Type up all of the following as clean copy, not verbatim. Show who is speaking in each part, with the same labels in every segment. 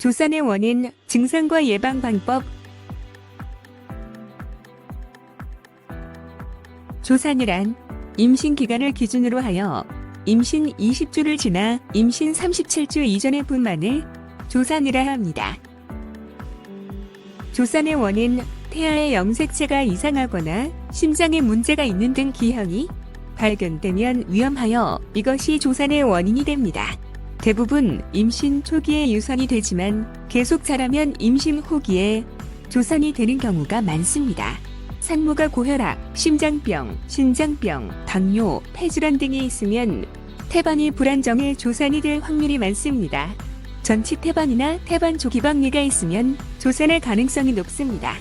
Speaker 1: 조산의 원인, 증상과 예방 방법. 조산이란 임신 기간을 기준으로 하여 임신 20주를 지나 임신 37주 이전의 분만을 조산이라 합니다. 조산의 원인, 태아의 염색체가 이상하거나 심장에 문제가 있는 등 기형이 발견되면 위험하여 이것이 조산의 원인이 됩니다. 대부분 임신 초기에 유산이 되지만 계속 자라면 임신 후기에 조산이 되는 경우가 많습니다. 산모가 고혈압, 심장병, 신장병, 당뇨, 폐질환 등이 있으면 태반이 불안정해 조산이 될 확률이 많습니다. 전치 태반이나 태반 조기박리가 있으면 조산의 가능성이 높습니다.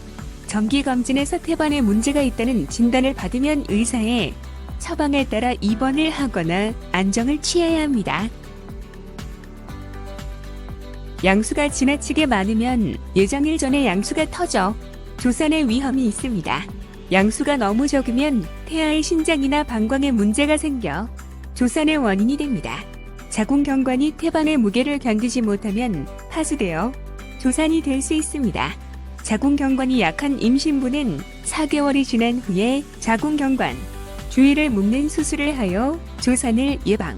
Speaker 1: 정기검진에서 태반에 문제가 있다는 진단을 받으면 의사의 처방에 따라 입원을 하거나 안정을 취해야 합니다. 양수가 지나치게 많으면 예정일 전에 양수가 터져 조산의 위험이 있습니다. 양수가 너무 적으면 태아의 신장이나 방광에 문제가 생겨 조산의 원인이 됩니다. 자궁경관이 태반의 무게를 견디지 못하면 파수되어 조산이 될 수 있습니다. 자궁경관이 약한 임신부는 4개월이 지난 후에 자궁경관 주위를 묶는 수술을 하여 조산을 예방.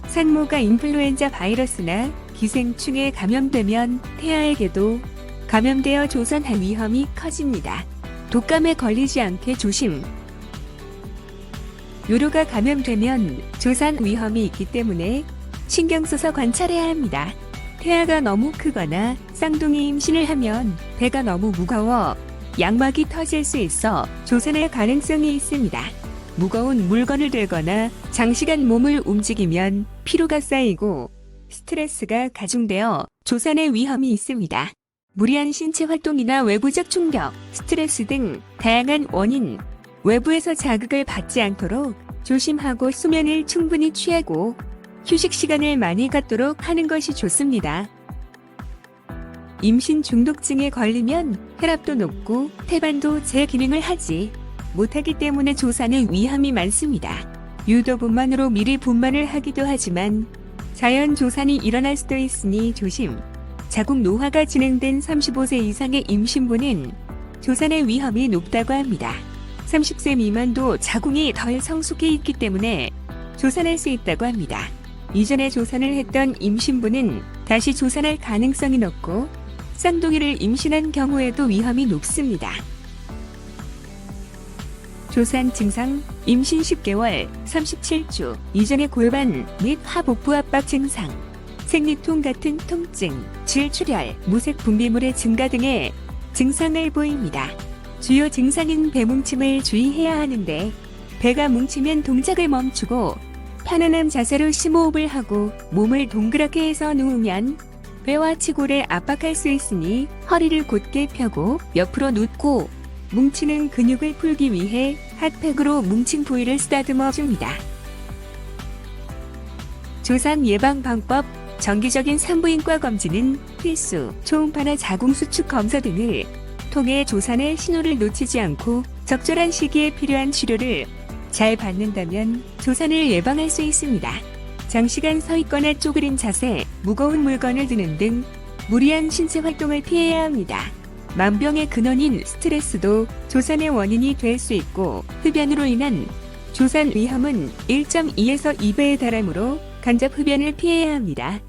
Speaker 1: 산모가 인플루엔자 바이러스나 기생충에 감염되면 태아에게도 감염되어 조산할 위험이 커집니다. 독감에 걸리지 않게 조심. 요로가 감염되면 조산 위험이 있기 때문에 신경 써서 관찰해야 합니다. 태아가 너무 크거나 쌍둥이 임신을 하면 배가 너무 무거워 양막이 터질 수 있어 조산할 가능성이 있습니다. 무거운 물건을 들거나 장시간 몸을 움직이면 피로가 쌓이고 스트레스가 가중되어 조산의 위험이 있습니다. 무리한 신체 활동이나 외부적 충격, 스트레스 등 다양한 원인, 외부에서 자극을 받지 않도록 조심하고 수면을 충분히 취하고 휴식 시간을 많이 갖도록 하는 것이 좋습니다. 임신 중독증에 걸리면 혈압도 높고 태반도 제 기능을 하지 못하기 때문에 조산의 위험이 많습니다. 유도분만으로 미리 분만을 하기도 하지만 자연 조산이 일어날 수도 있으니 조심. 자궁 노화가 진행된 35세 이상의 임신부는 조산의 위험이 높다고 합니다. 30세 미만도 자궁이 덜 성숙해 있기 때문에 조산할 수 있다고 합니다. 이전에 조산을 했던 임신부는 다시 조산할 가능성이 높고 쌍둥이를 임신한 경우에도 위험이 높습니다. 조산 증상, 임신 10개월, 37주 이전의 골반 및 하복부 압박 증상, 생리통 같은 통증, 질출혈, 무색 분비물의 증가 등의 증상을 보입니다. 주요 증상인 배뭉침을 주의해야 하는데 배가 뭉치면 동작을 멈추고 편안한 자세로 심호흡을 하고 몸을 동그랗게 해서 누우면 배와 치골에 압박할 수 있으니 허리를 곧게 펴고 옆으로 눕고 뭉치는 근육을 풀기 위해 핫팩으로 뭉친 부위를 쓰다듬어 줍니다. 조산 예방 방법, 정기적인 산부인과 검진은 필수, 초음파나 자궁 수축 검사 등을 통해 조산의 신호를 놓치지 않고 적절한 시기에 필요한 치료를 잘 받는다면 조산을 예방할 수 있습니다. 장시간 서 있거나 쪼그린 자세, 무거운 물건을 드는 등 무리한 신체 활동을 피해야 합니다. 만병의 근원인 스트레스도 조산의 원인이 될 수 있고 흡연으로 인한 조산 위험은 1.2에서 2배에 달하므로 간접 흡연을 피해야 합니다.